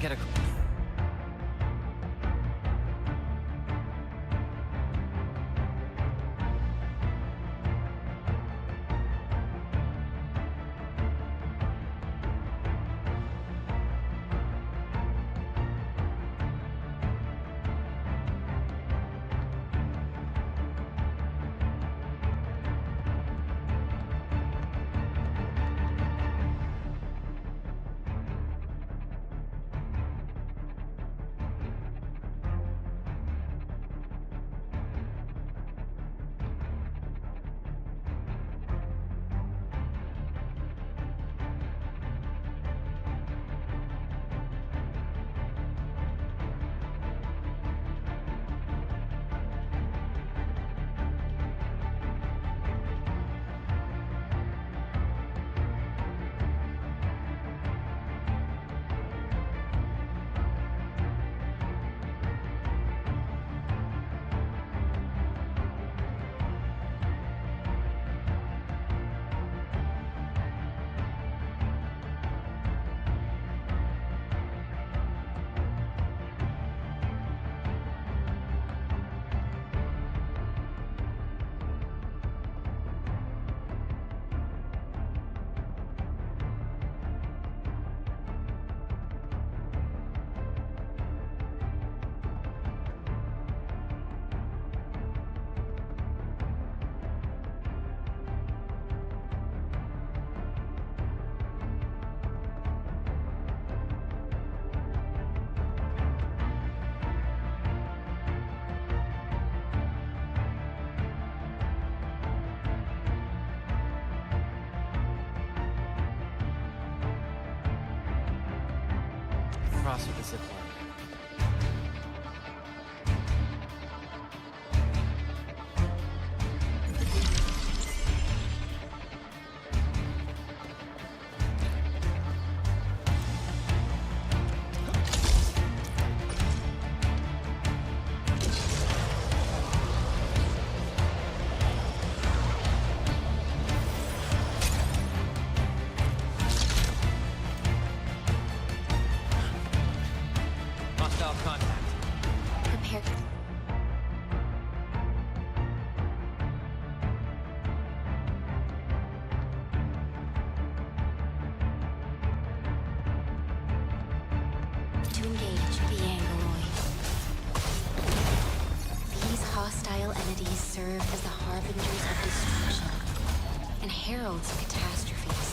get a... Cross with the zip line. Hostile contact. Prepare. To engage the Angoloid. These hostile entities serve as the harbingers of destruction and heralds of catastrophes.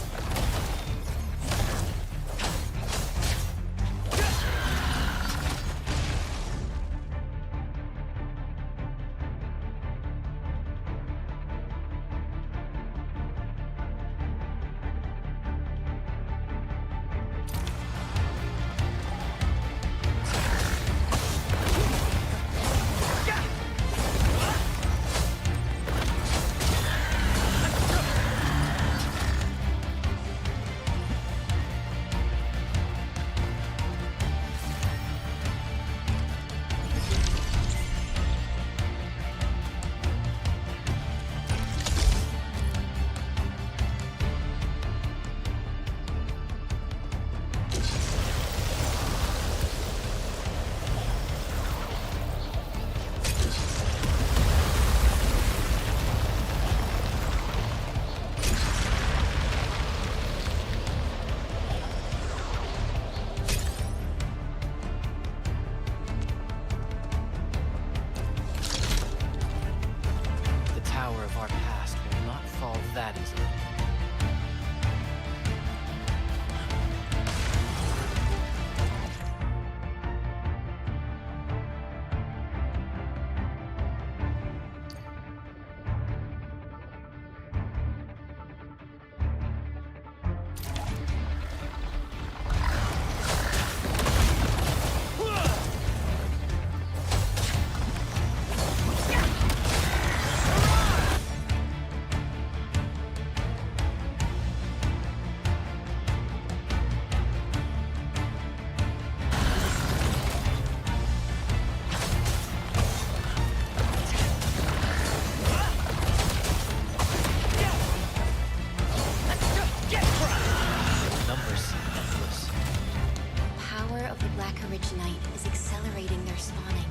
power of the Black Arknight is accelerating their spawning.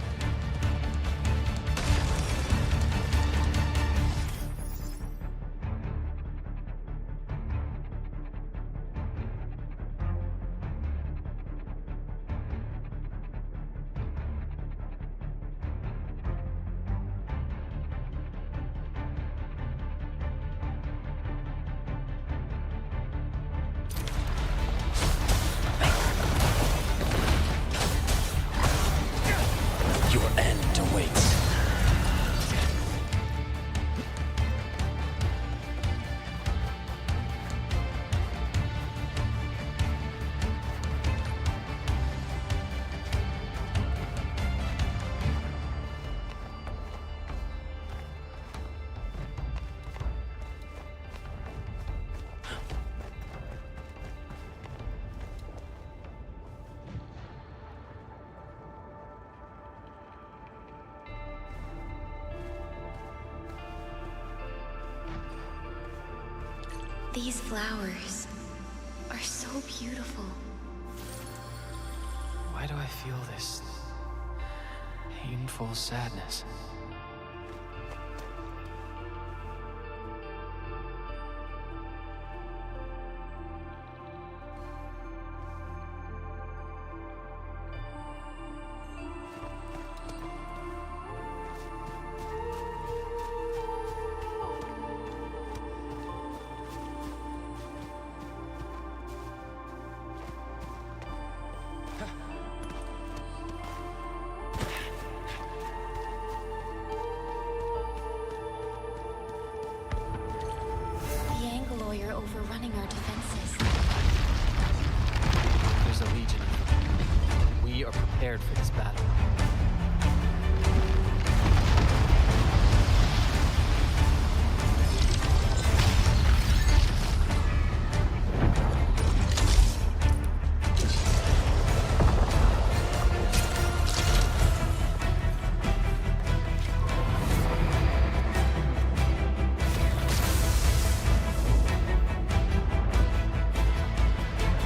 Your end awaits. These flowers are so beautiful. Why do I feel this painful sadness? The Angaloy are overrunning our defenses. There's a legion of them. We are prepared for this battle.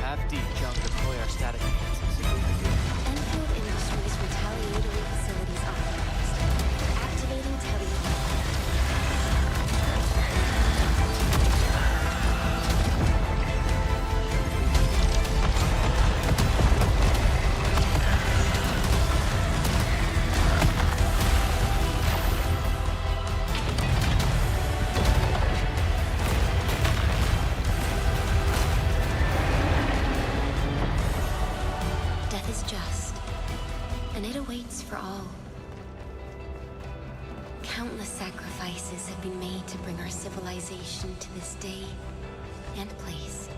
Half-deep junk deploy our static defenses. Enfield Industries retaliatory facilities authorized. Activating tele. Death is just, and it awaits for all. Countless sacrifices have been made to bring our civilization to this day and place.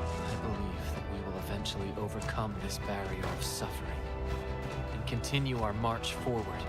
I believe that we will eventually overcome this barrier of suffering and continue our march forward.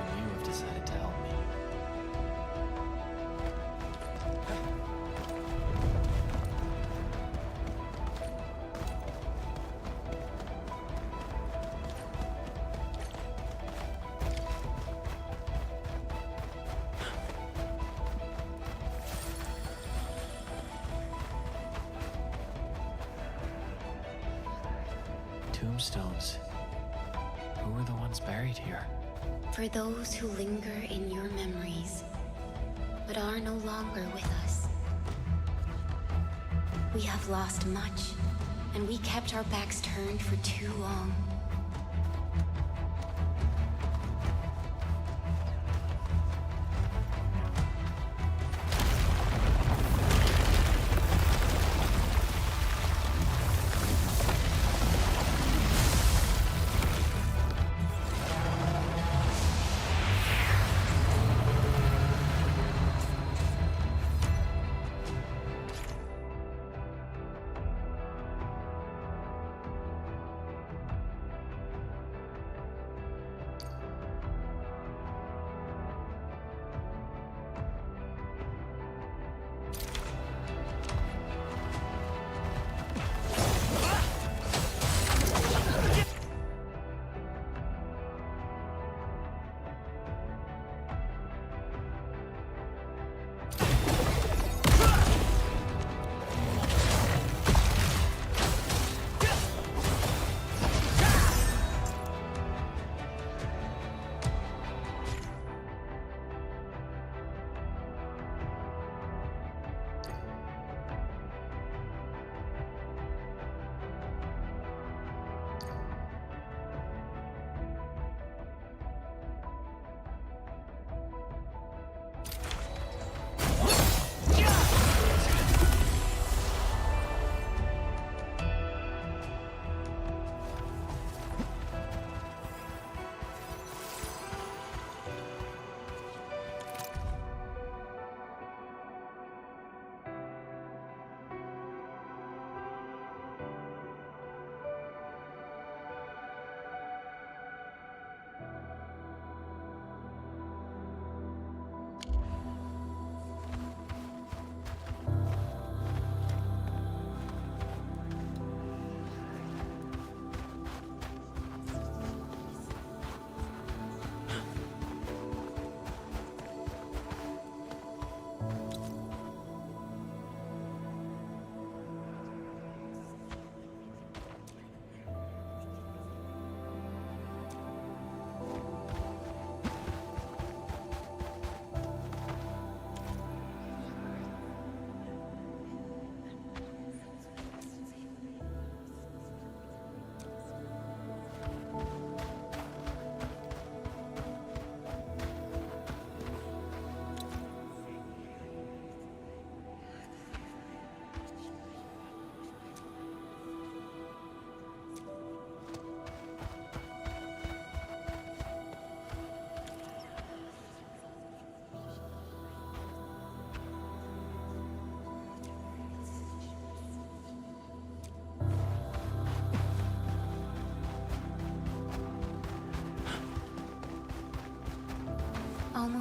Even you have decided to help me. Tombstones. Who were the ones buried here? For those who linger in your memories, but are no longer with us. We have lost much, and we kept our backs turned for too long.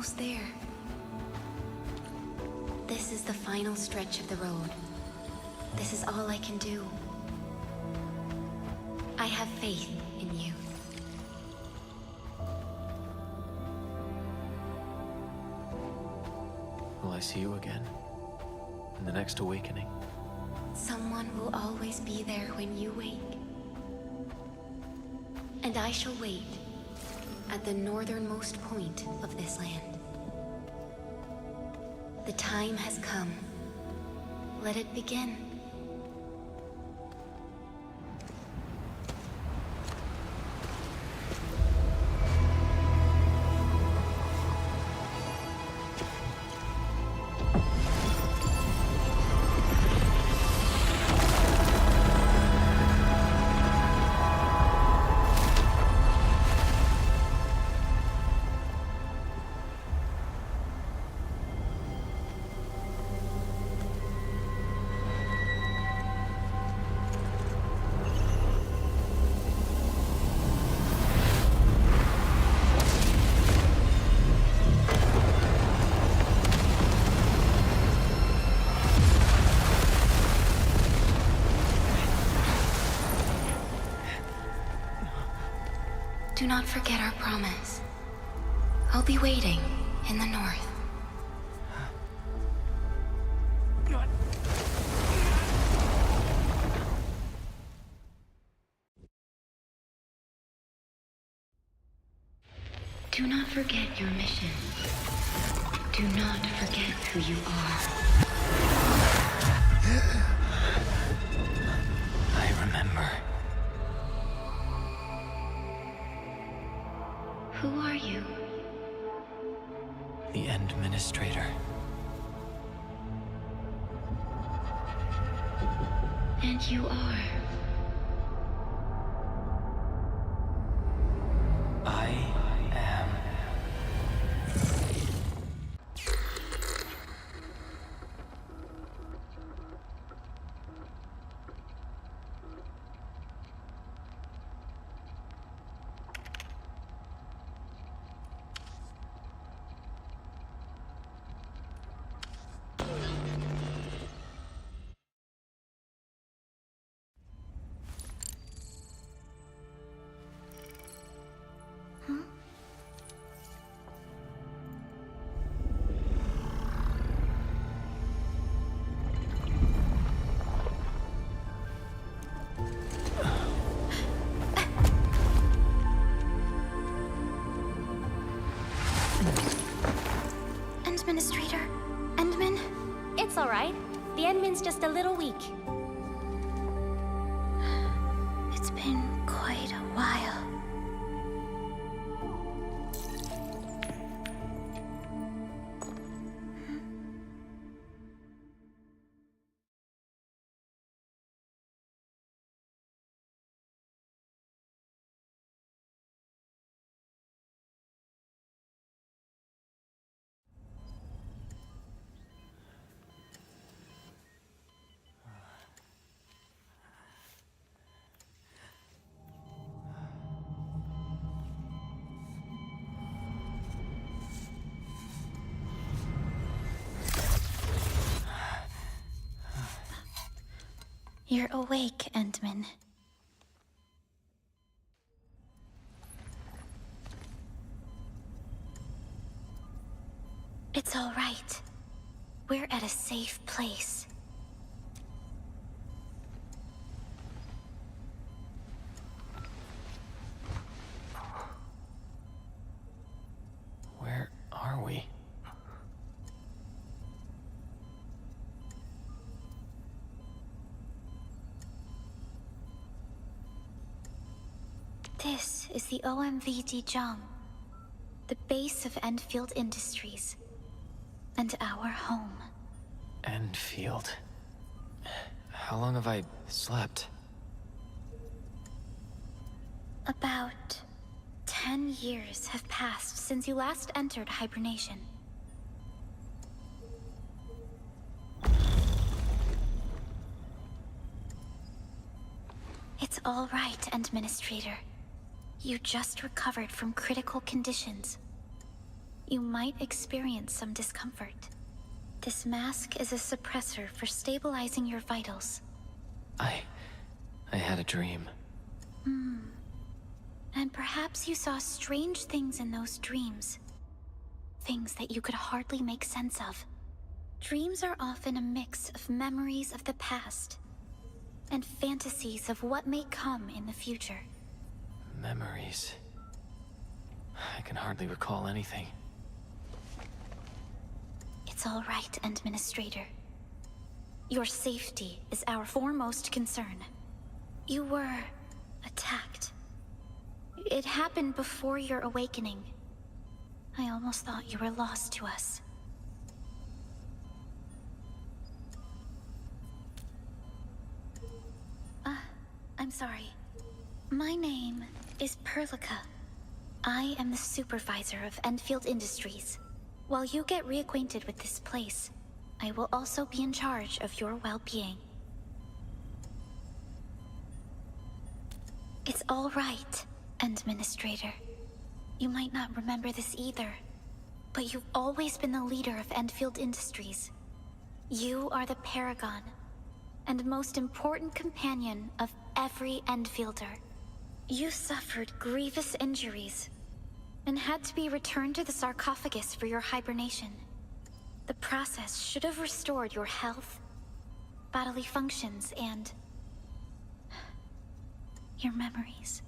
almost there. This is the final stretch of the road. This is all I can do. I have faith in you. Will I see you again? In the next awakening? Someone will always be there when you wake. And I shall wait at the northernmost point of this land. The time has come. Let it begin. Do not forget our promise. I'll be waiting in the north. Do not forget your mission. Do not forget who you are. I remember. Who are you? The Endministrator. And you are. I am. Administrator? Endman? It's all right. The Endman's just a little weak. It's been quite a while. You're awake, Endman. It's all right. We're at a safe place. Where are we? This is the OMVD Jung, the base of Endfield Industries, and our home. Endfield. How long have I slept? About 10 years have passed since you last entered hibernation. It's all right, Endministrator. You just recovered from critical conditions. you might experience some discomfort. This mask is a suppressor for stabilizing your vitals. I had a dream. And perhaps you saw strange things in those dreams. Things that you could hardly make sense of. Dreams are often a mix of memories of the past and fantasies of what may come in the future. Memories. I can hardly recall anything. It's all right, Administrator. Your safety is our foremost concern. You were attacked. It happened before your awakening. I almost thought you were lost to us. I'm sorry. My name is Perlica. I am the supervisor of Endfield Industries. While you get reacquainted with this place, I will also be in charge of your well-being. It's all right, Administrator. You might not remember this either, but you've always been the leader of Endfield Industries. You are the paragon and most important companion of every Endfielder. You suffered grievous injuries and had to be returned to the sarcophagus for your hibernation. The process should have restored your health, bodily functions, and your memories.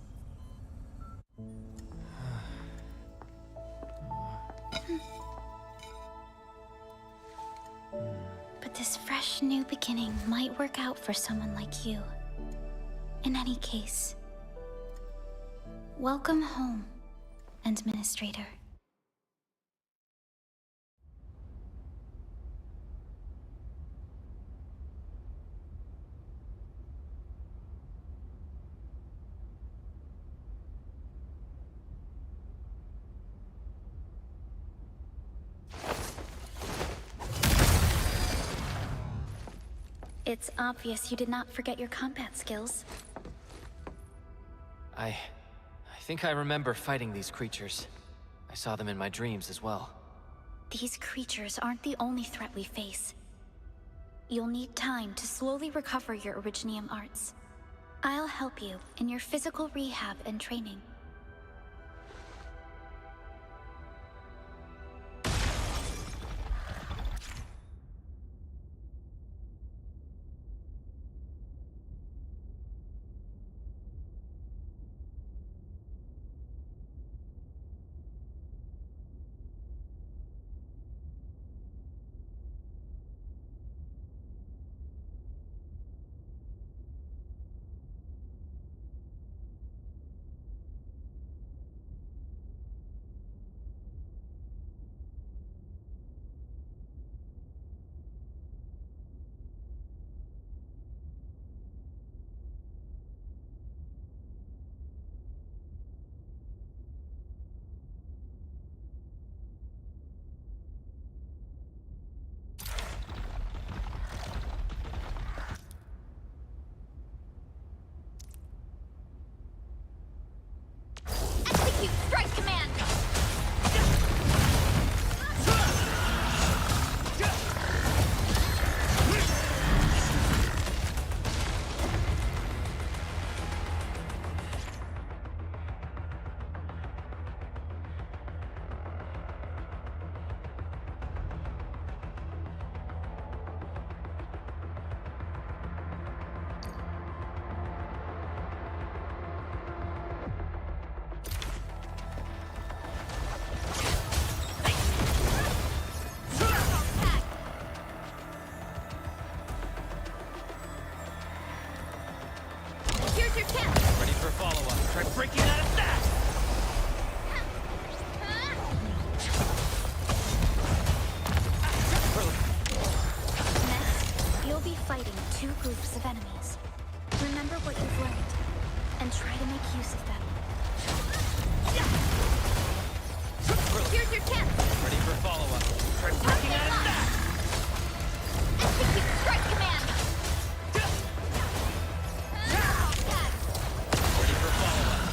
But this fresh new beginning might work out for someone like you. In any case, welcome home, Administrator. It's obvious you did not forget your combat skills. I think I remember fighting these creatures. I saw them in my dreams as well. These creatures aren't the only threat we face. You'll need time to slowly recover your Originium arts. I'll help you in your physical rehab and training. Execute strike command! Here's your chance! Ready for follow-up. Try breaking out of that! Next, you'll be fighting two groups of enemies. Remember what you've learned, and try to make use of them. Here's your chance! Ready for follow-up. Try breaking out of that! Execute strike command! Ready for follow-up.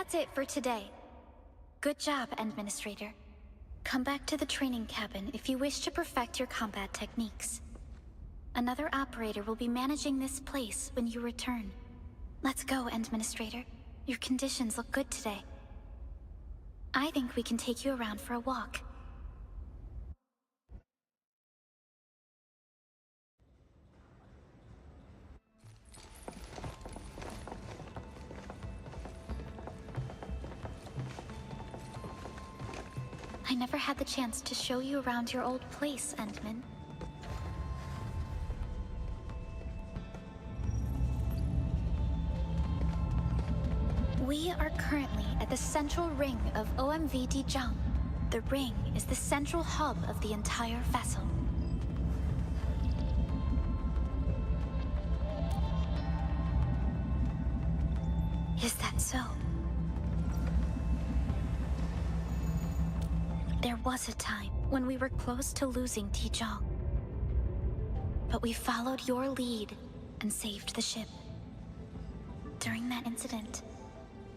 That's it for today. Good job, Administrator. Come back to the training cabin if you wish to perfect your combat techniques. Another operator will be managing this place when you return. Let's go, Administrator. Your conditions look good today. I think we can take you around for a walk. I never had the chance to show you around your old place, Endman. We are currently at the central ring of OMV Dijang. The ring is the central hub of the entire vessel. Is that so? There was a time when we were close to losing Dijang. But we followed your lead and saved the ship. During that incident,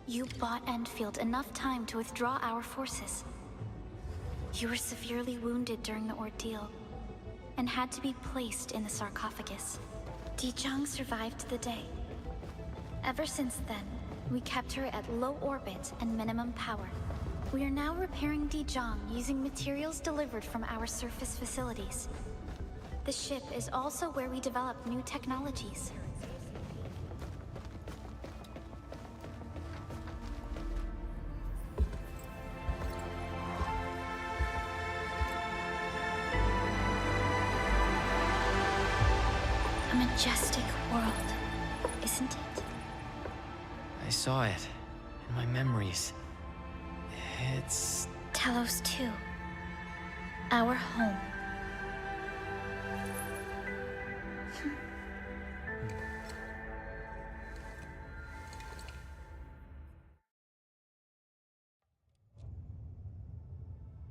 you bought Endfield enough time to withdraw our forces. You were severely wounded during the ordeal, and had to be placed in the sarcophagus. Dijang survived the day. Ever since then, we kept her at low orbit and minimum power. We are now repairing Dijang using materials delivered from our surface facilities. The ship is also where we develop new technologies. A majestic world, isn't it? I saw it in my memories. It's... Talos 2. Our home.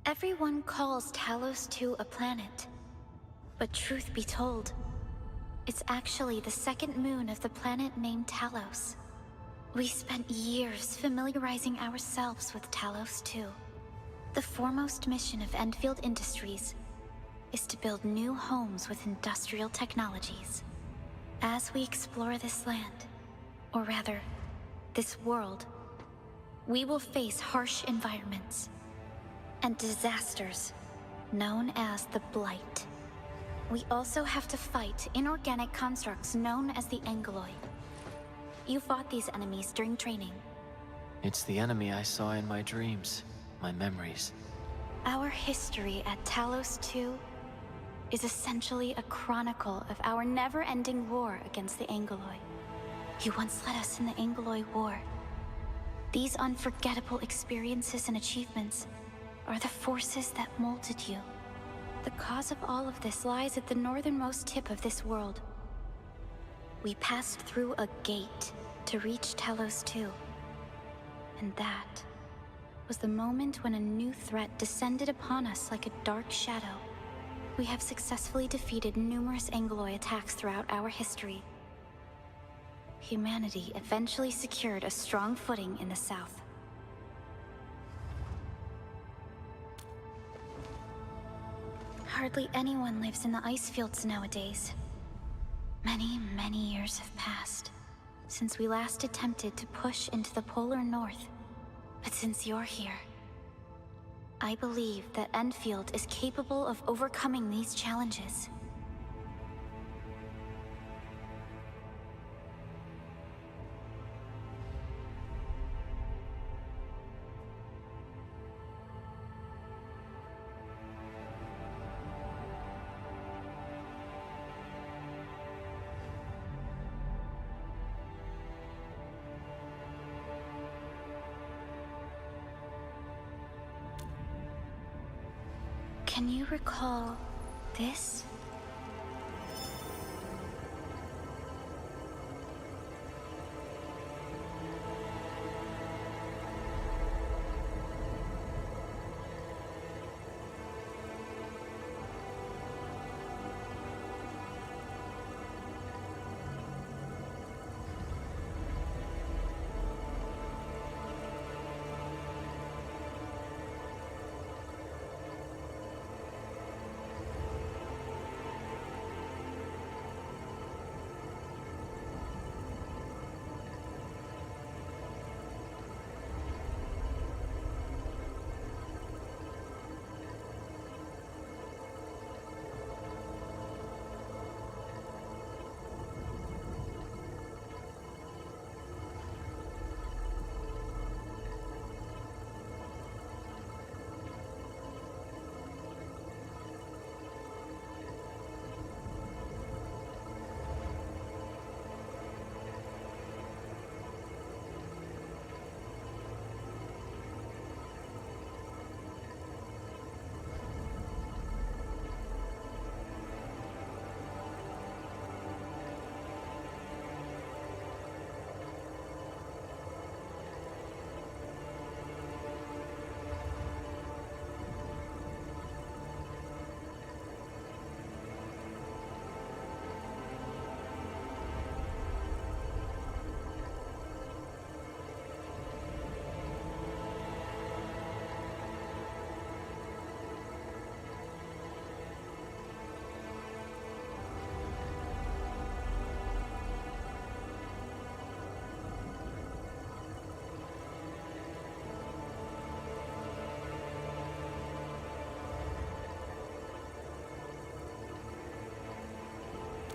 Everyone calls Talos 2 a planet. But truth be told, it's actually the second moon of the planet named Talos. We spent years familiarizing ourselves with Talos 2. The foremost mission of Endfield Industries is to build new homes with industrial technologies. As we explore this land, or rather, this world, we will face harsh environments and disasters known as the Blight. We also have to fight inorganic constructs known as the Angoloi. You fought these enemies during training. It's the enemy I saw in my dreams, my memories. Our history at Talos 2 is essentially a chronicle of our never-ending war against the Angoloi. You once led us in the Angoloi War. These unforgettable experiences and achievements are the forces that molded you. The cause of all of this lies at the northernmost tip of this world. We passed through a gate to reach Talos 2. And that was the moment when a new threat descended upon us like a dark shadow. We have successfully defeated numerous Angoloi attacks throughout our history. Humanity eventually secured a strong footing in the south. Hardly anyone lives in the ice fields nowadays. Many, many years have passed since we last attempted to push into the polar north. But since you're here, I believe that Endfield is capable of overcoming these challenges. Can you recall this?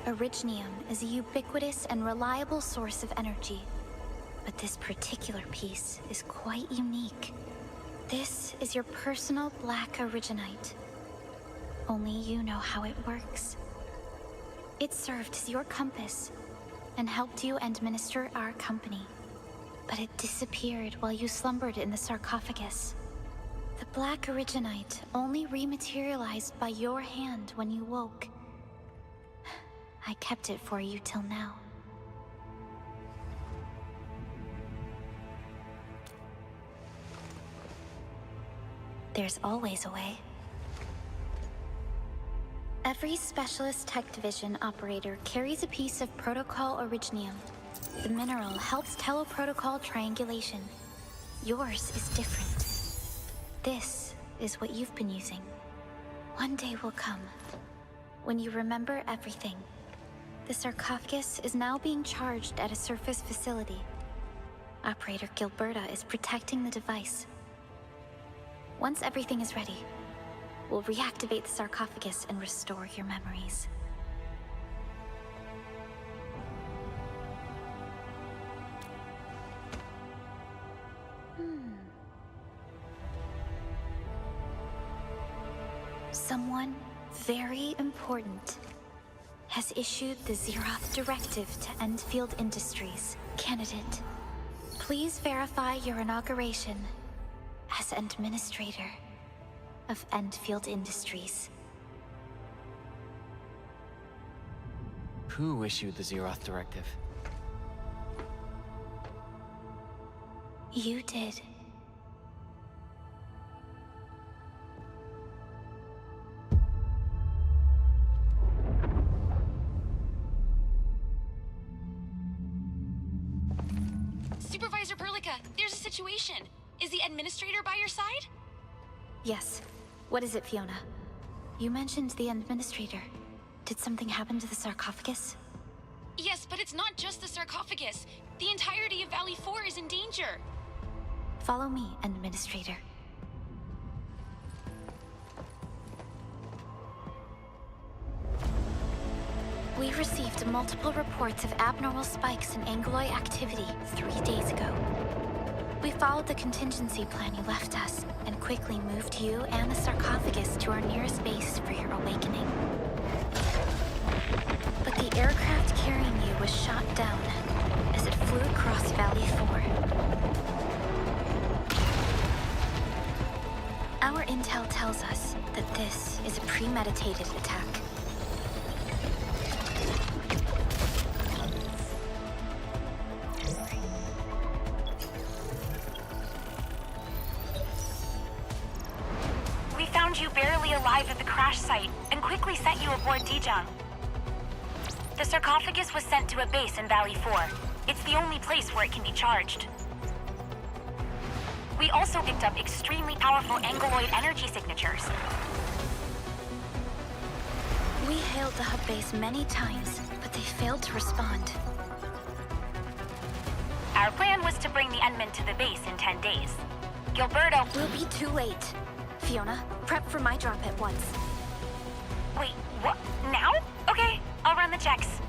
Orignium is a ubiquitous and reliable source of energy. But this particular piece is quite unique. This is your personal black Originite. Only you know how it works. It served as your compass and helped you administer our company. But it disappeared while you slumbered in the sarcophagus. The black Originite only rematerialized by your hand when you woke. I kept it for you till now. There's always a way. Every Specialist Tech Division operator carries a piece of Protocol Orignium. The mineral helps teleprotocol triangulation. Yours is different. This is what you've been using. One day will come when you remember everything. The sarcophagus is now being charged at a surface facility. Operator Gilberta is protecting the device. Once everything is ready, we'll reactivate the sarcophagus and restore your memories. Someone very important has issued the Zeroth Directive to Endfield Industries. Candidate, please verify your inauguration as Administrator of Endfield Industries. Who issued the Zeroth Directive? You did. Supervisor Perlica, there's a situation. Is the administrator by your side? Yes. What is it, Fiona? You mentioned the Administrator. Did something happen to the sarcophagus? Yes, but it's not just the sarcophagus. The entirety of Valley 4 is in danger. Follow me, Administrator. We received multiple reports of abnormal spikes in Angloid activity 3 days ago. We followed the contingency plan you left us, and quickly moved you and the sarcophagus to our nearest base for your awakening. But the aircraft carrying you was shot down as it flew across Valley 4. Our intel tells us that this is a premeditated attack. We found you barely alive at the crash site and quickly sent you aboard Dijang. The sarcophagus was sent to a base in Valley 4. It's the only place where it can be charged. We also picked up extremely powerful Angloid energy signatures. We hailed the hub base many times, but they failed to respond. Our plan was to bring the Endmen to the base in 10 days. Gilberto... We'll be too late. Fiona, prep for my drop at once. Wait, what? Now? Okay, I'll run the checks.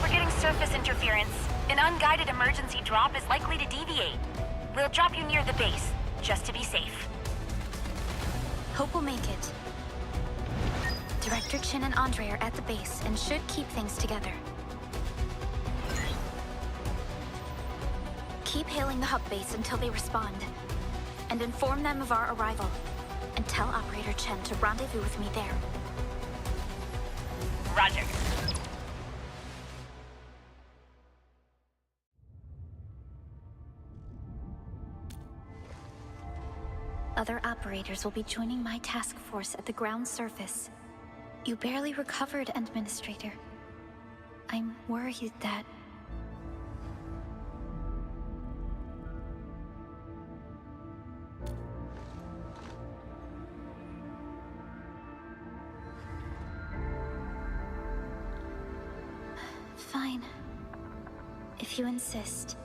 We're getting surface interference. An unguided emergency drop is likely to deviate. We'll drop you near the base, just to be safe. Hope we'll make it. Director Chin and Andre are at the base and should keep things together. Keep hailing the hub base until they respond. And inform them of our arrival. And tell Operator Chen to rendezvous with me there. Roger. Other operators will be joining my task force at the ground surface. You barely recovered, Administrator. I'm worried that... Fine. If you insist.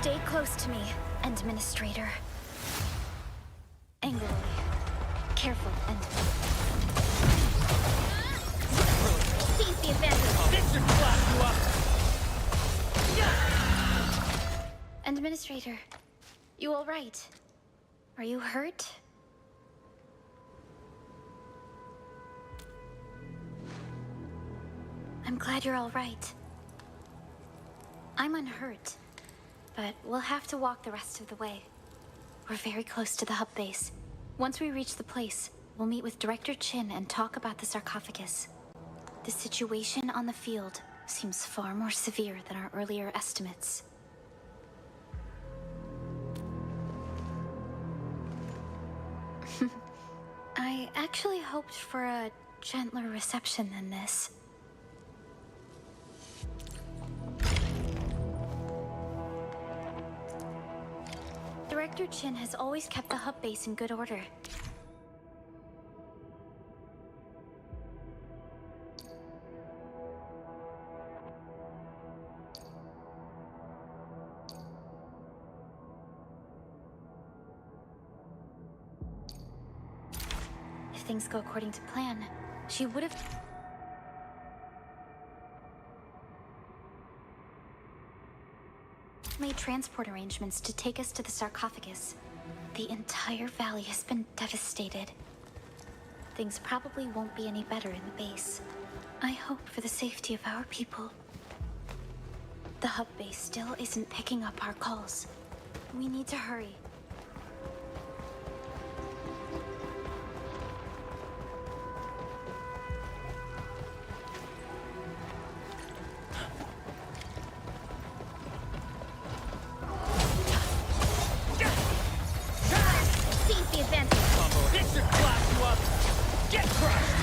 Stay close to me, Administrator. Angrily. Careful, and... Seize the advantage! This should clap you up! Administrator, you all right? Are you hurt? I'm glad you're all right. I'm unhurt, but we'll have to walk the rest of the way. We're very close to the hub base. Once we reach the place, we'll meet with Director Chin and talk about the sarcophagus. The situation on the field seems far more severe than our earlier estimates. I actually hoped for a gentler reception than this. Director Chin has always kept the hub base in good order. If things go according to plan, she would have... made transport arrangements to take us to the sarcophagus. The entire valley has been devastated. Things probably won't be any better in the base. I hope for the safety of our people. The hub base still isn't picking up our calls. We need to hurry. This should clap you up! Get crushed!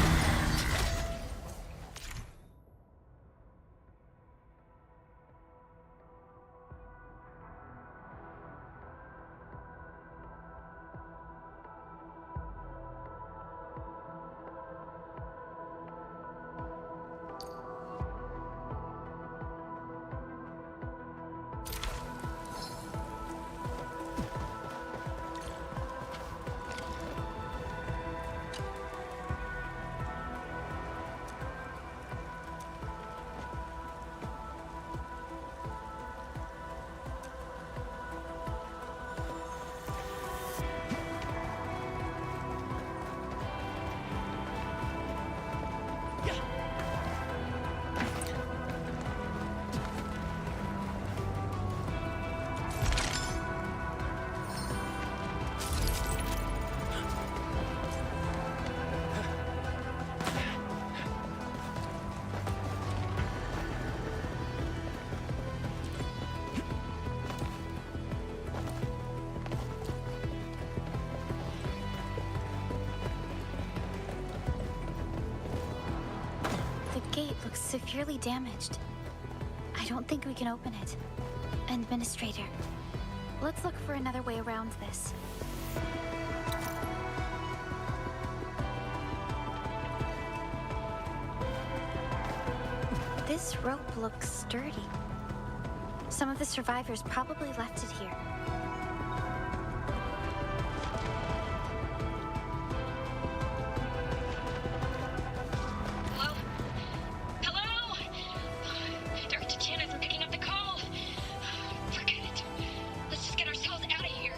The gate looks severely damaged. I don't think we can open it. Administrator, let's look for another way around this. This rope looks sturdy. Some of the survivors probably left it here. Hello? Hello? Dr. Chin isn't picking up the call. Forget it. Let's just get ourselves out of here.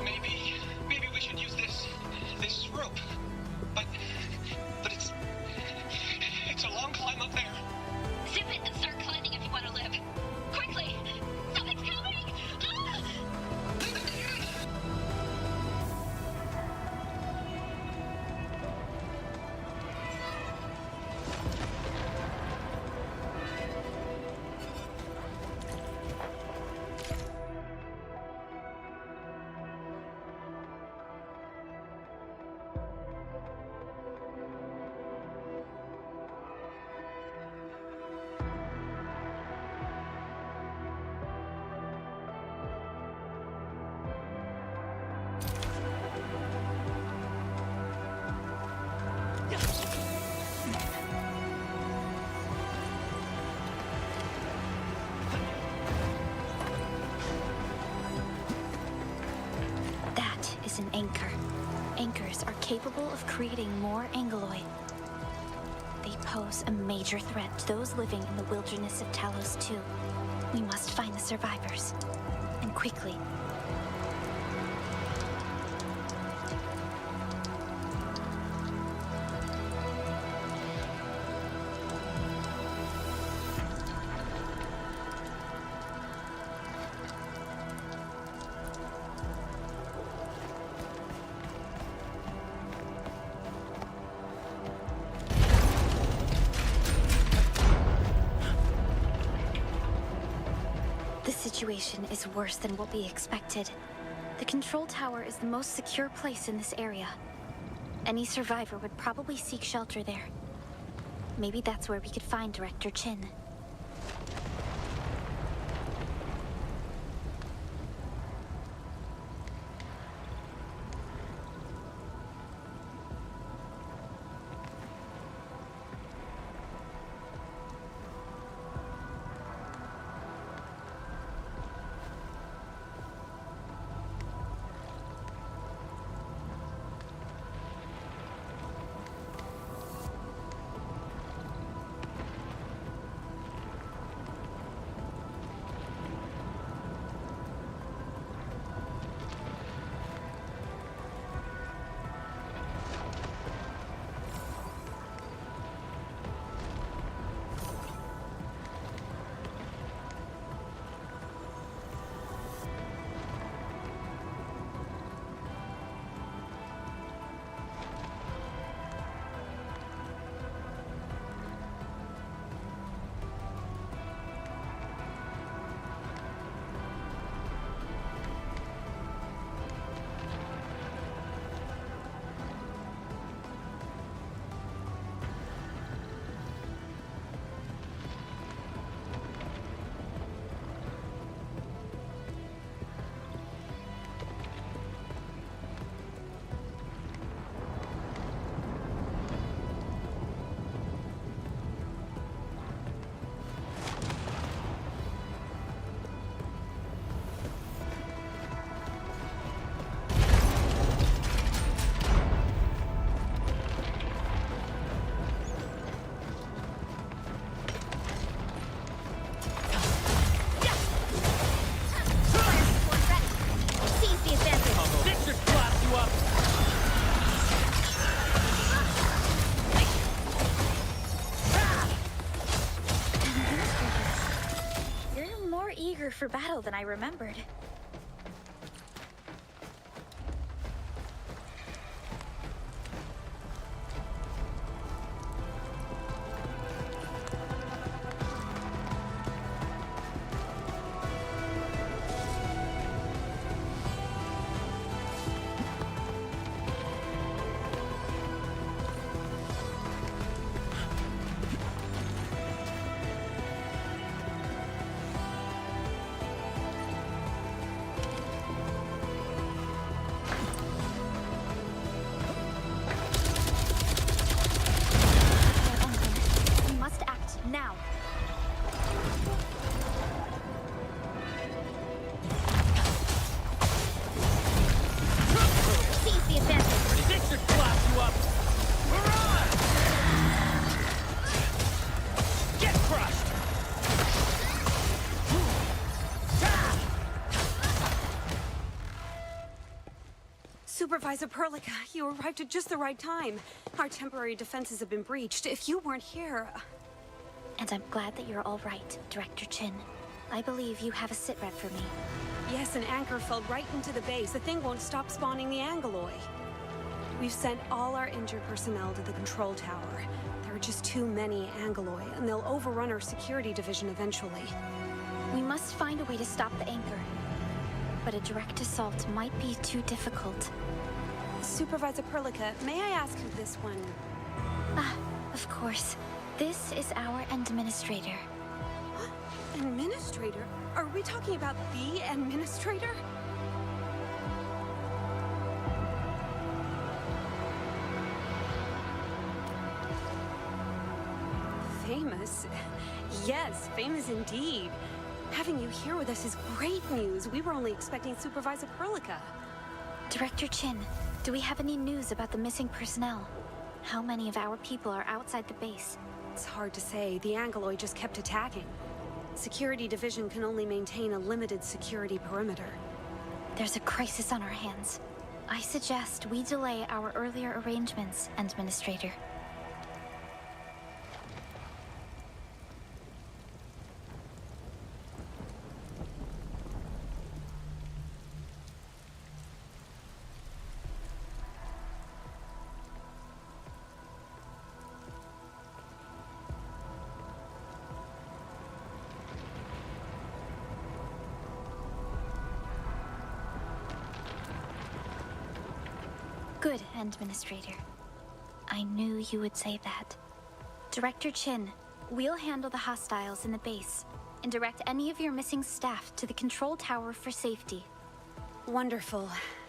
Maybe we should use this rope. But it's a long climb up there. Zip it and start climbing if you want to live. Quickly! Something's coming! Ah! is an anchor. Anchors are capable of creating more angeloy. They pose a major threat to those living in the wilderness of Talos too. We must find the survivors. And quickly. The situation is worse than what we expected. The control tower is the most secure place in this area. Any survivor would probably seek shelter there. Maybe that's where we could find Director Chin. For battle than I remembered. Supervisor Perlica, you arrived at just the right time. Our temporary defenses have been breached. If you weren't here... And I'm glad that you're all right, Director Chin. I believe you have a sitrep for me. Yes, an anchor fell right into the base. The thing won't stop spawning the angeloy. We've sent all our injured personnel to the control tower. There are just too many angeloy, and they'll overrun our security division eventually. We must find a way to stop the anchor. But a direct assault might be too difficult. Supervisor Perlica, may I ask who this one... Ah, of course. This is our administrator. Administrator? Are we talking about the administrator? Famous? Yes, famous indeed. Having you here with us is great news. We were only expecting Supervisor Perlica. Director Chin, do we have any news about the missing personnel? How many of our people are outside the base? It's hard to say. The Angoloi just kept attacking. Security Division can only maintain a limited security perimeter. There's a crisis on our hands. I suggest we delay our earlier arrangements, Administrator. Good, Administrator. I knew you would say that. Director Chin, we'll handle the hostiles in the base and direct any of your missing staff to the control tower for safety. Wonderful.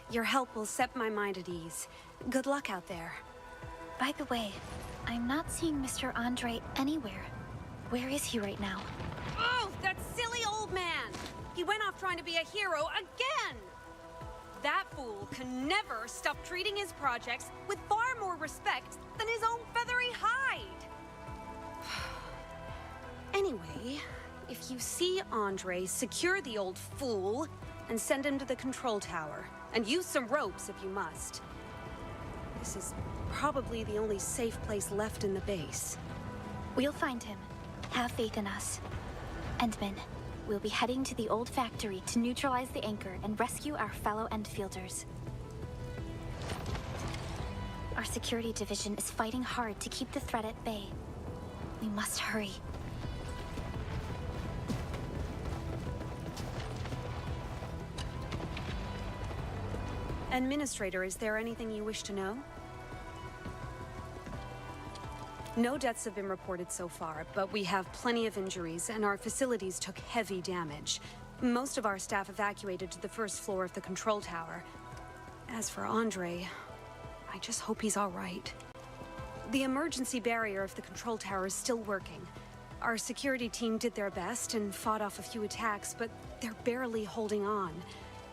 Your help will set my mind at ease. Good luck out there. By the way, I'm not seeing Mr. Andre anywhere. Where is he right now? Oh, that silly old man! He went off trying to be a hero again! That fool can never stop treating his projects with far more respect than his own feathery hide! Anyway, if you see Andre, secure the old fool and send him to the control tower. And use some ropes if you must. This is probably the only safe place left in the base. We'll find him. Have faith in us. Endman, we'll be heading to the old factory to neutralize the anchor and rescue our fellow Endfielders. Our security division is fighting hard to keep the threat at bay. We must hurry. Administrator, is there anything you wish to know? No deaths have been reported so far, but we have plenty of injuries, and our facilities took heavy damage. Most of our staff evacuated to the first floor of the control tower. As for Andre, I just hope he's all right. The emergency barrier of the control tower is still working. Our security team did their best and fought off a few attacks, but they're barely holding on.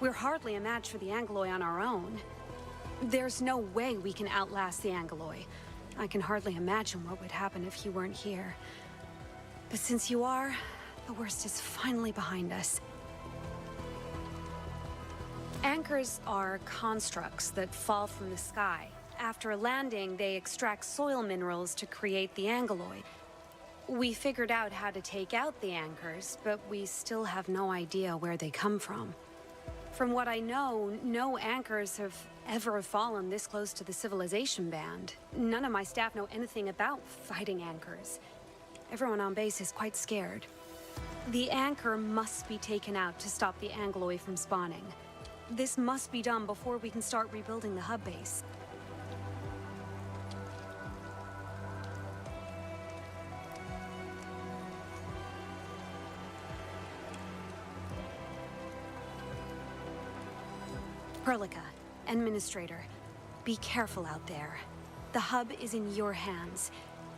We're hardly a match for the Angoloi on our own. There's no way we can outlast the Angoloi. I can hardly imagine what would happen if you weren't here. But since you are, the worst is finally behind us. Anchors are constructs that fall from the sky. After landing, they extract soil minerals to create the Angoloi. We figured out how to take out the anchors, but we still have no idea where they come from. From what I know, no anchors have ever fallen this close to the civilization band. None of my staff know anything about fighting anchors. Everyone on base is quite scared. The anchor must be taken out to stop the Angoloi from spawning. This must be done before we can start rebuilding the hub base. Perlica, Administrator, be careful out there. The hub is in your hands.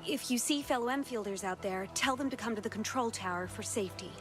If you see fellow Enfielders out there, tell them to come to the control tower for safety.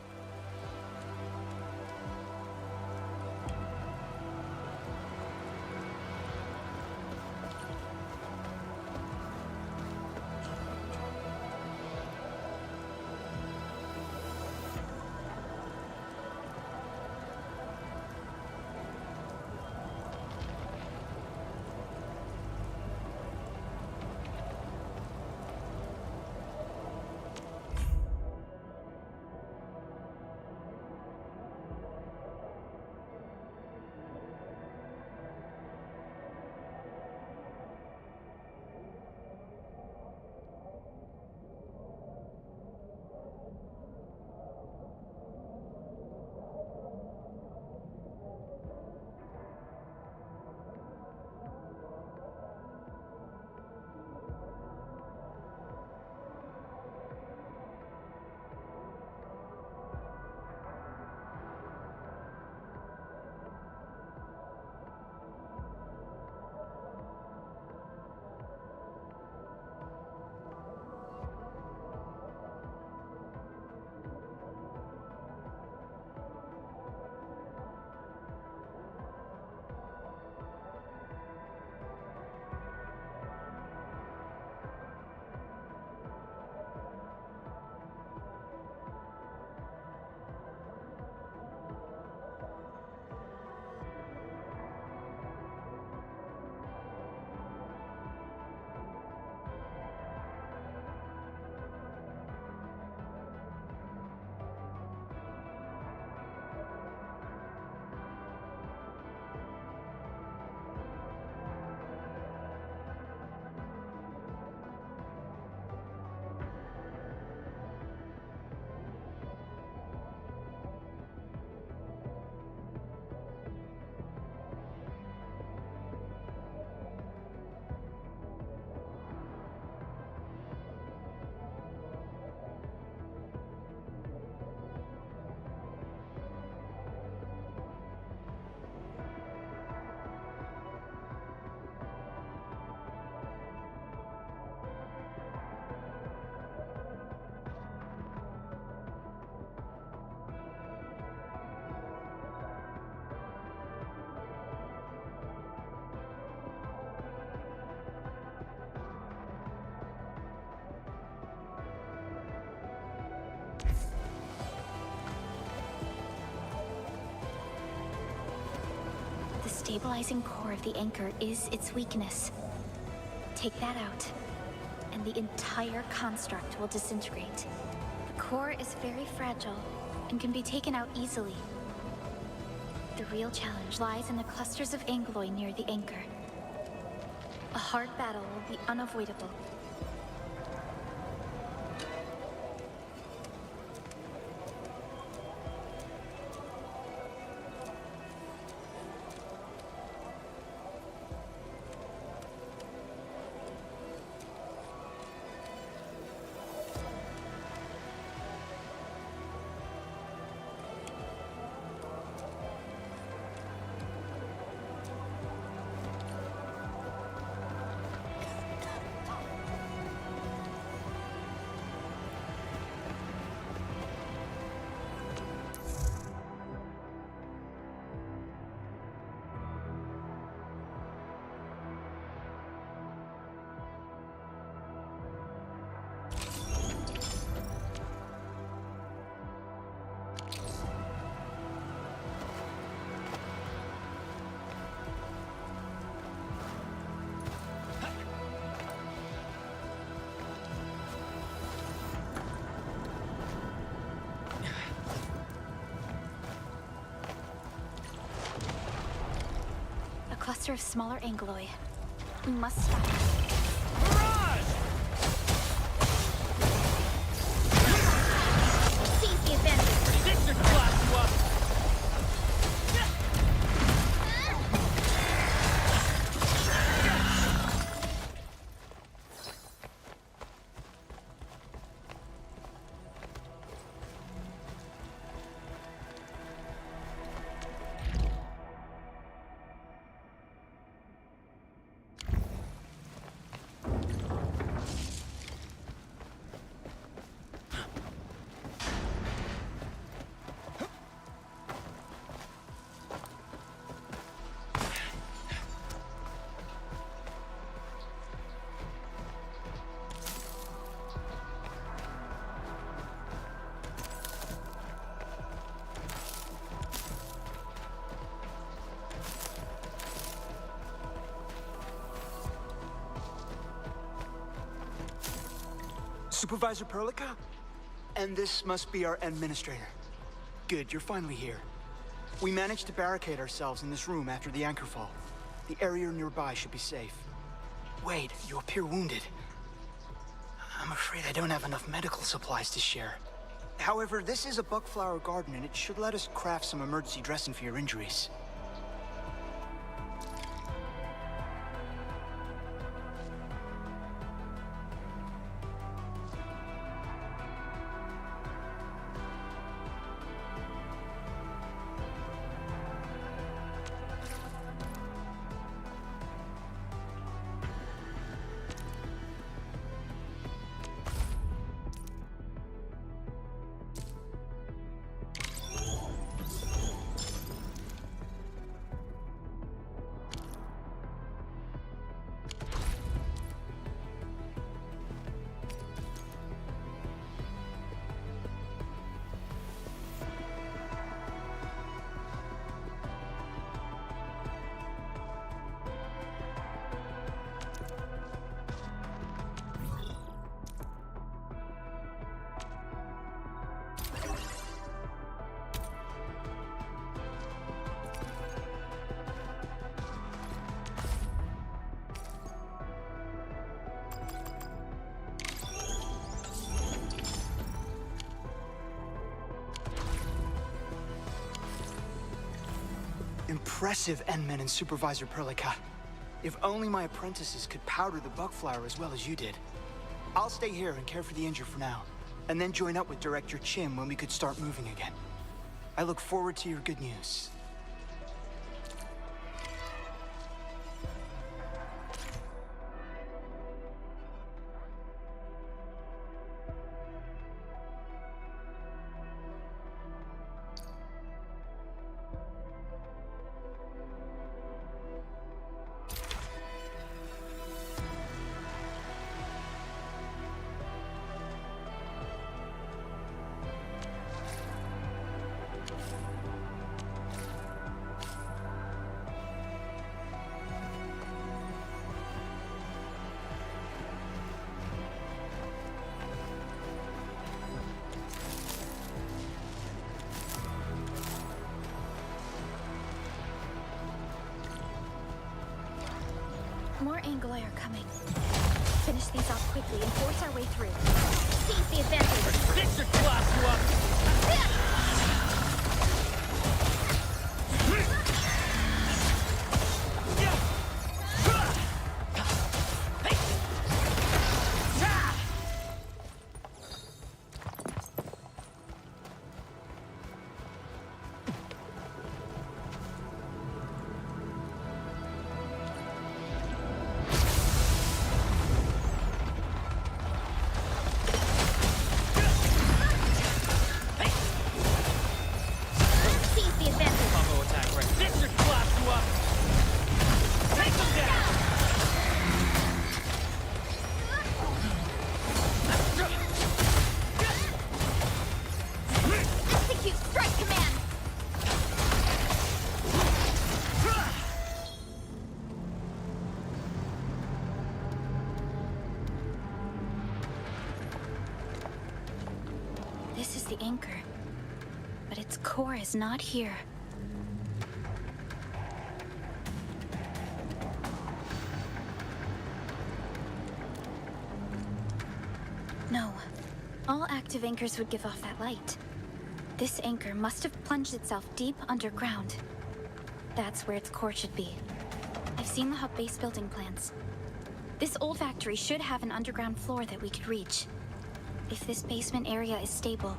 The stabilizing core of the anchor is its weakness. Take that out, and the entire construct will disintegrate. The core is very fragile and can be taken out easily. The real challenge lies in the clusters of angloi near the anchor. A hard battle will be unavoidable. A cluster of smaller angloi. We must stop it. Mirage! Seize the advantage! This should class you up! Supervisor Perlica? And this must be our administrator. Good, you're finally here. We managed to barricade ourselves in this room after the anchor fall. The area nearby should be safe. Wait, you appear wounded. I'm afraid I don't have enough medical supplies to share. However, this is a bugflower garden and it should let us craft some emergency dressing for your injuries. Impressive, Endman and Supervisor Perlica. If only my apprentices could powder the bugflower as well as you did. I'll stay here and care for the injured for now, and then join up with Director Chim when we could start moving again. I look forward to your good news. More Angli are coming. Finish these off quickly and force our way through. Seize the advantage! This should class you up! This is the anchor, but its core is not here. No. All active anchors would give off that light. This anchor must have plunged itself deep underground. That's where its core should be. I've seen the hub base building plans. This old factory should have an underground floor that we could reach. If this basement area is stable,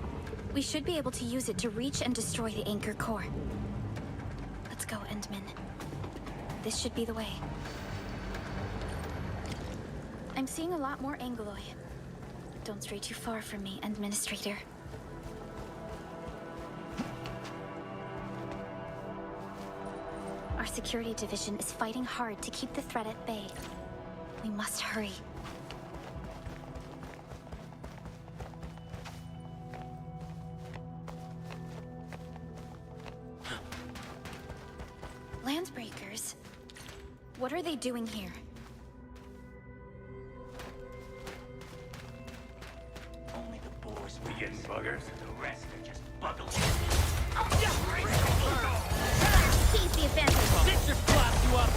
we should be able to use it to reach and destroy the anchor core. Let's go, Endman. This should be the way. I'm seeing a lot more Angli. Don't stray too far from me, Administrator. Our security division is fighting hard to keep the threat at bay. We must hurry. Landsbreakers? What are they doing here? Only the boars we getting buggers. The rest are just buggles. Seize the advantage! This should class you up!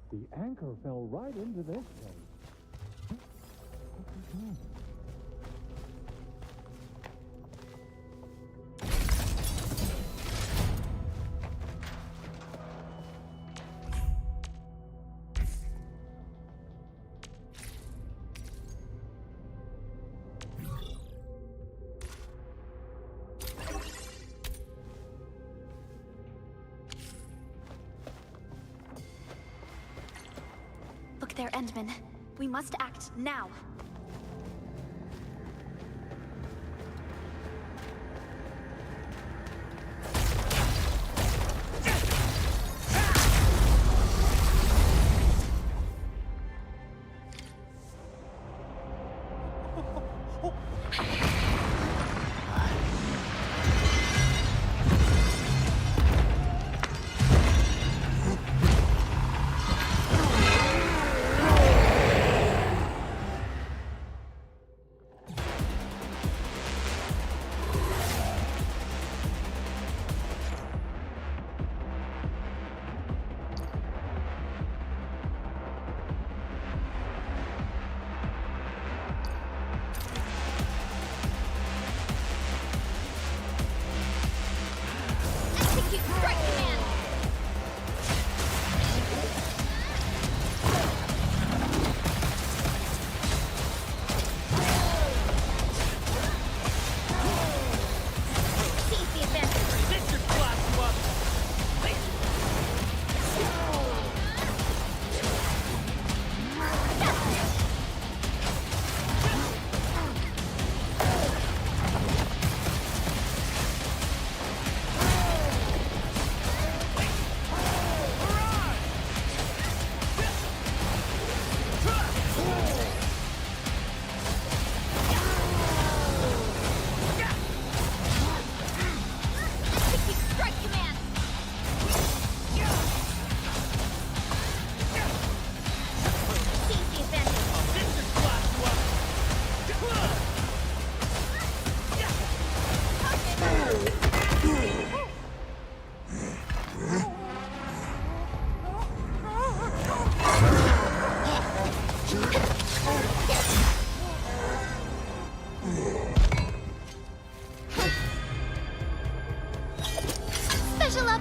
The anchor fell right into this place. Look there, Endman. We must act now.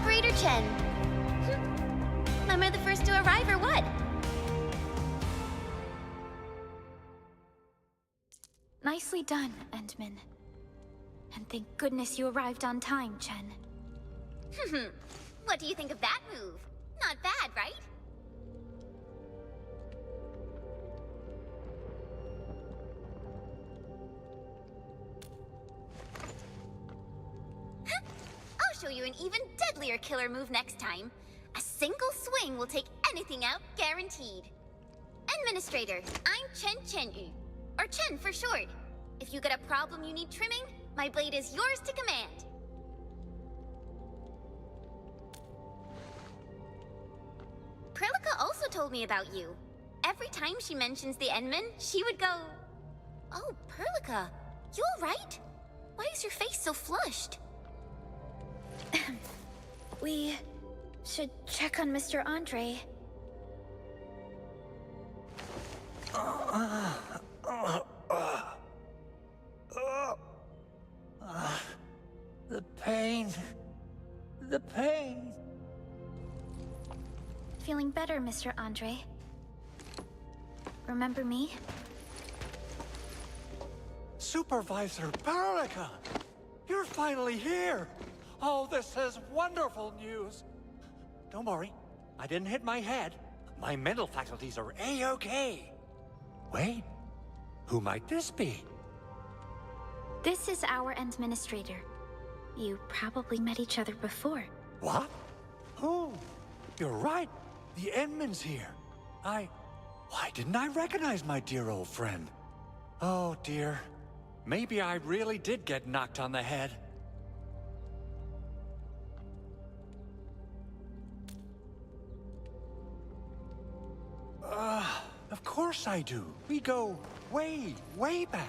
Operator Chen. Am I the first to arrive or what? Nicely done, Endman. And thank goodness you arrived on time, Chen. What do you think of that move? Not bad, right? I'll show you an even deadlier killer move next time. A single swing will take anything out, guaranteed. Administrator, I'm Chen Chen-yu, or Chen for short. If you get a problem you need trimming, my blade is yours to command. Prilica also told me about you. Every time she mentions the Endman, she would go, "Oh, Prilica, you alright? Why is your face so flushed?" We should check on Mr. Andre. The pain. The pain. Feeling better, Mr. Andre? Remember me? Supervisor Paralica! You're finally here! Oh, this is wonderful news! Don't worry, I didn't hit my head. My mental faculties are A-okay. Wait, who might this be? This is our administrator. You probably met each other before. What? Oh, you're right. The Endman's here. Why didn't I recognize my dear old friend? Oh, dear. Maybe I really did get knocked on the head. Of course I do. We go way, way back.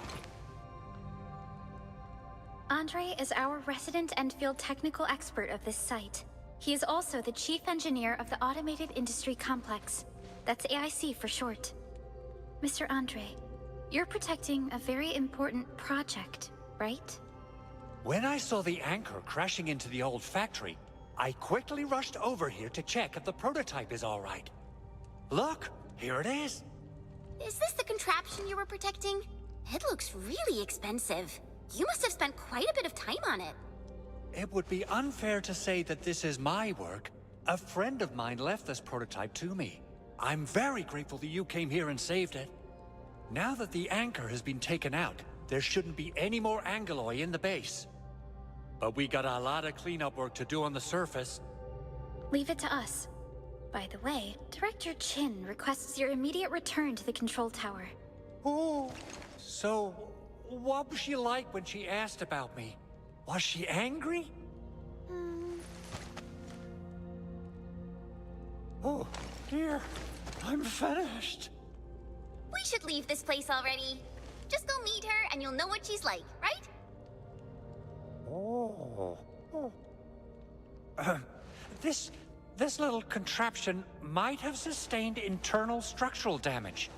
Andre is our resident Endfield technical expert of this site. He is also the chief engineer of the Automated Industry Complex. That's AIC for short. Mr. Andre, you're protecting a very important project, right? When I saw the anchor crashing into the old factory, I quickly rushed over here to check if the prototype is all right. Look, here it is. Is this the contraption you were protecting? It looks really expensive. You must have spent quite a bit of time on it. It would be unfair to say that this is my work. A friend of mine left this prototype to me. I'm very grateful that you came here and saved it. Now that the anchor has been taken out, there shouldn't be any more Angeloi in the base. But we got a lot of cleanup work to do on the surface. Leave it to us. By the way, Director Chin requests your immediate return to the control tower. Oh, so what was she like when she asked about me? Was she angry? Oh, dear. I'm finished. We should leave this place already. Just go meet her and you'll know what she's like, right? Oh. This little contraption might have sustained internal structural damage.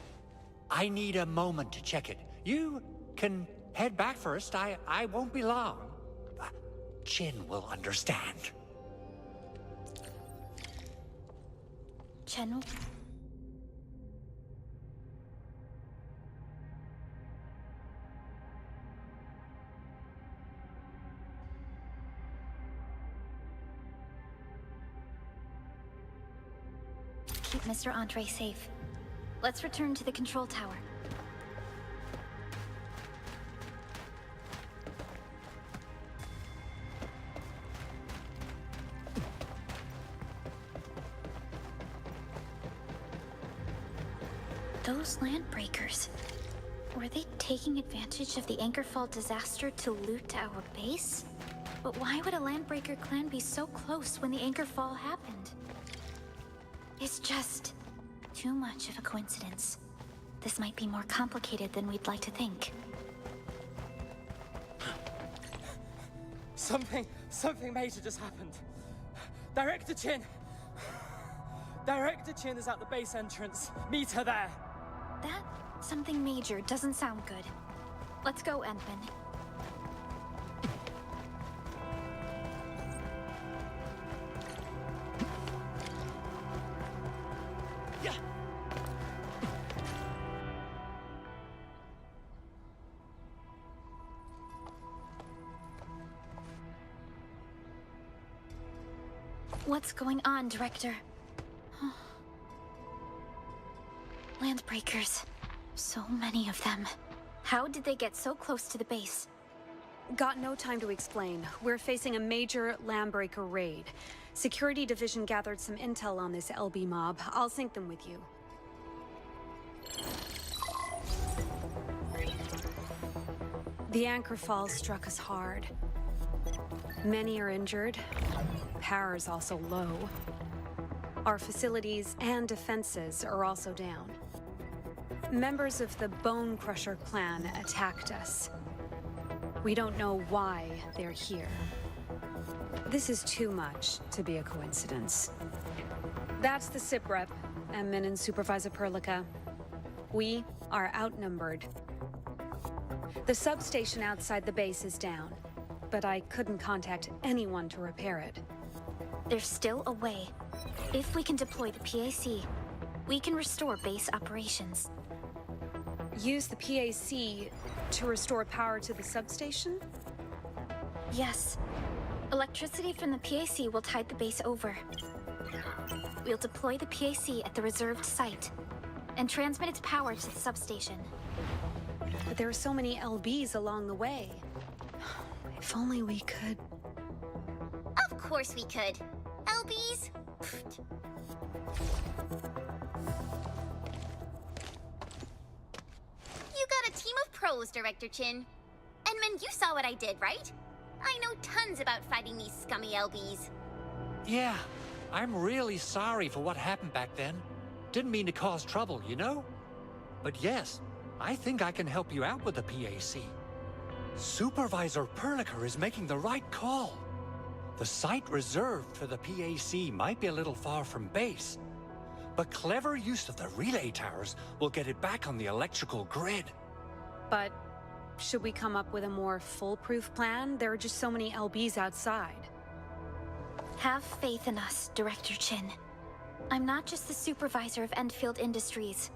I need a moment to check it. You can head back first. I won't be long. Chin will understand. Chen? Keep Mr. Andre safe. Let's return to the control tower. Those landbreakers, were they taking advantage of the Anchorfall disaster to loot our base? But why would a landbreaker clan be so close when the Anchorfall happened? It's just too much of a coincidence. This might be more complicated than we'd like to think. Something major just happened. Director Chin! Director Chin is at the base entrance. Meet her there. That something major doesn't sound good. Let's go, Endman. What's going on, Director? Landbreakers. So many of them. How did they get so close to the base? Got no time to explain. We're facing a major Landbreaker raid. Security Division gathered some intel on this LB mob. I'll sync them with you. The anchor fall struck us hard. Many are injured. Power is also low. Our facilities and defenses are also down. Members of the Bone Crusher clan attacked us. We don't know why they're here. This is too much to be a coincidence. That's the SIP rep, Admin and Supervisor Perlica. We are outnumbered. The substation outside the base is down, but I couldn't contact anyone to repair it. There's still a way. If we can deploy the PAC, we can restore base operations. Use the PAC to restore power to the substation? Yes. Electricity from the PAC will tide the base over. We'll deploy the PAC at the reserved site and transmit its power to the substation. But there are so many LBs along the way. If only we could... Of course we could. LBs? Pfft. You got a team of pros, Director Chin. Enman, you saw what I did, right? I know tons about fighting these scummy LBs. Yeah, I'm really sorry for what happened back then. Didn't mean to cause trouble, you know? But yes, I think I can help you out with the PAC. Supervisor Perlica is making the right call. The site reserved for the PAC might be a little far from base, but clever use of the relay towers will get it back on the electrical grid. But should we come up with a more foolproof plan? There are just so many LBs outside. Have faith in us, Director Chin. I'm not just the supervisor of Endfield Industries.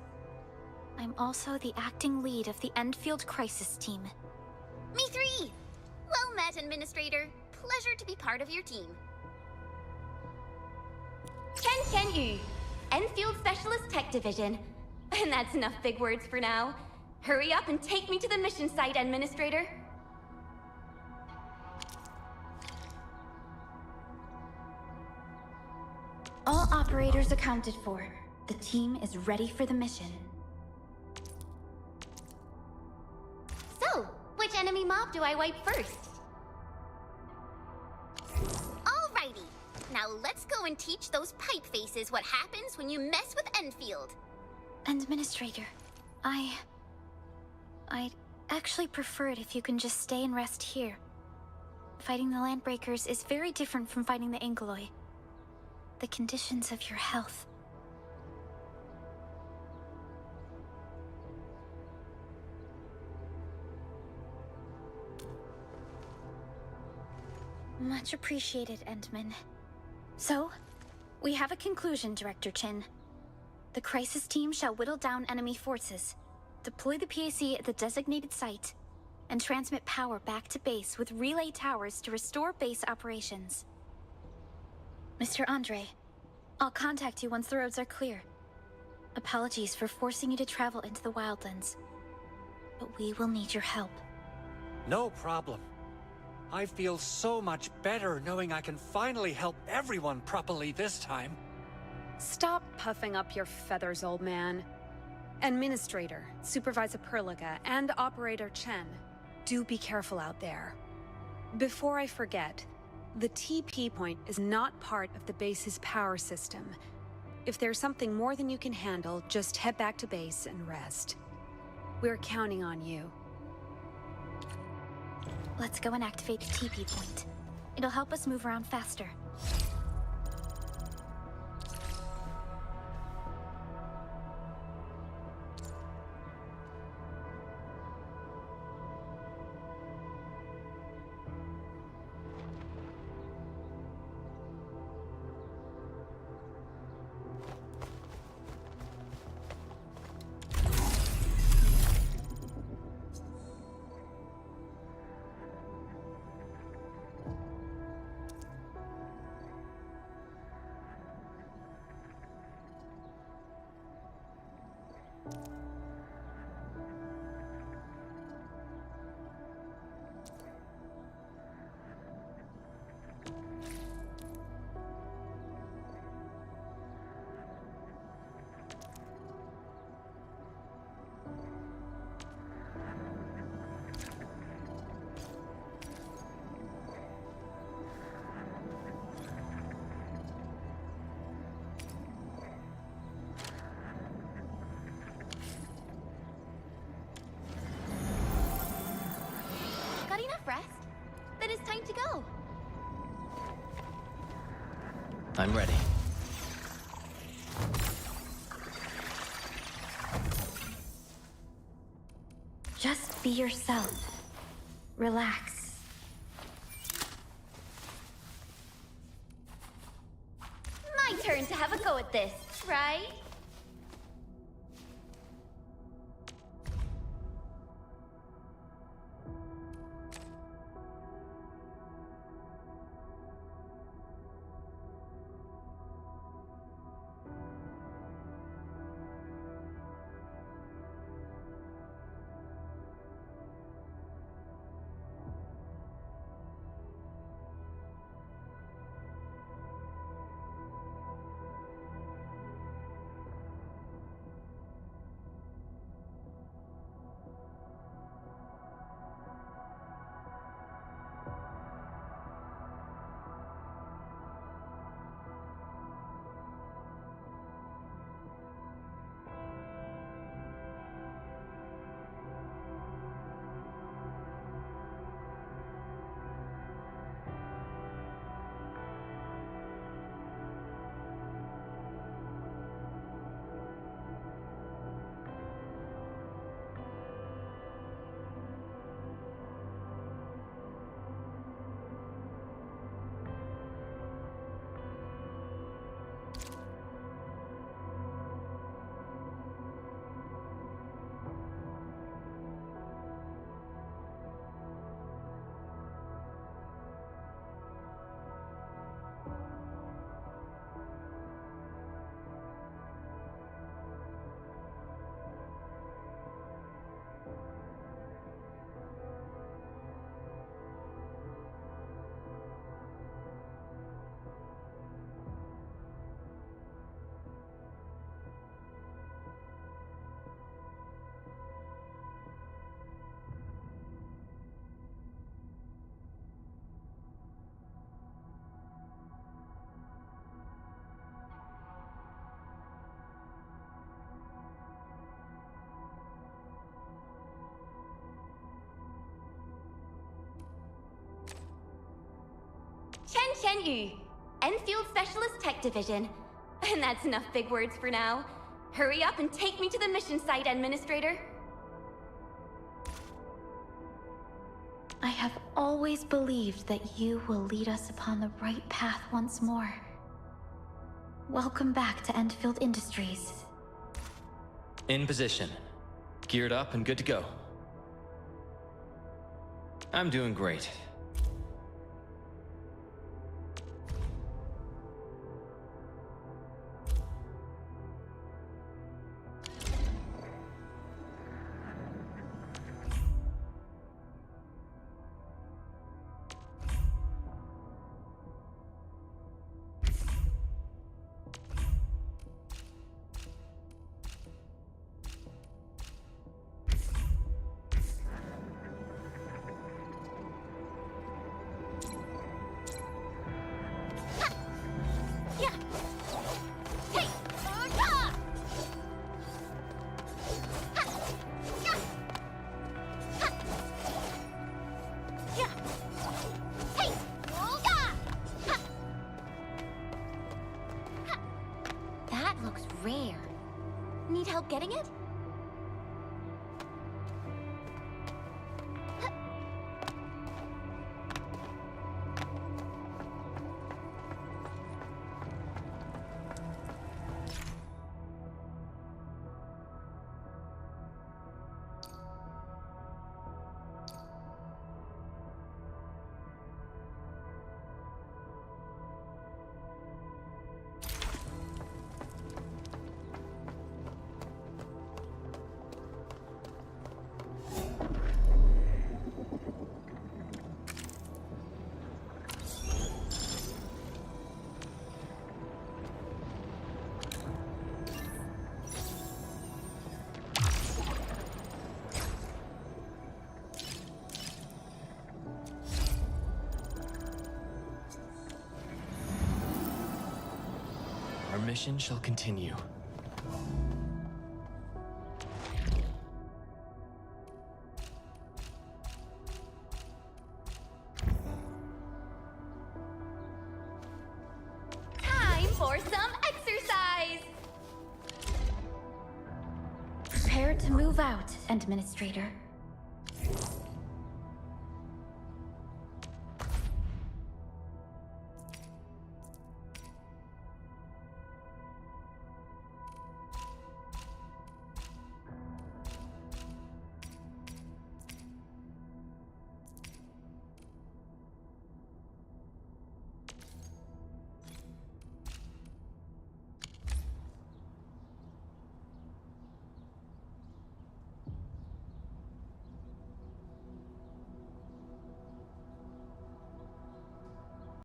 I'm also the acting lead of the Endfield Crisis Team. Me three! Well met, Administrator. Pleasure to be part of your team. Chen Yu, Enfield Specialist Tech Division. And that's enough big words for now. Hurry up and take me to the mission site, Administrator. All operators accounted for. The team is ready for the mission. So, which enemy mob do I wipe first? Alrighty. Now let's go and teach those pipe faces what happens when you mess with Enfield. Administrator, I'd actually prefer it if you can just stay and rest here. Fighting the Landbreakers is very different from fighting the Angeloi. The conditions of your health. Much appreciated, Endman. So, we have a conclusion, Director Chin. The crisis team shall whittle down enemy forces, deploy the PAC at the designated site, and transmit power back to base with relay towers to restore base operations. Mr. Andre, I'll contact you once the roads are clear. Apologies for forcing you to travel into the wildlands, but we will need your help. No problem. I feel so much better knowing I can finally help everyone properly this time. Stop puffing up your feathers, old man. Administrator, Supervisor Perlica, and Operator Chen, do be careful out there. Before I forget, the TP point is not part of the base's power system. If there's something more than you can handle, just head back to base and rest. We're counting on you. Let's go and activate the TP point. It'll help us move around faster. enough rest? Then it's time to go. I'm ready. Just be yourself. Relax. My turn to have a go at this, right? Chen Yu, Enfield Specialist Tech Division. And that's enough big words for now. Hurry up and take me to the mission site, Administrator. I have always believed that you will lead us upon the right path once more. Welcome back to Endfield Industries. In position. Geared up and good to go. I'm doing great. That looks rare. Need help getting it? Our mission shall continue. for some exercise! Prepare to move out, Administrator.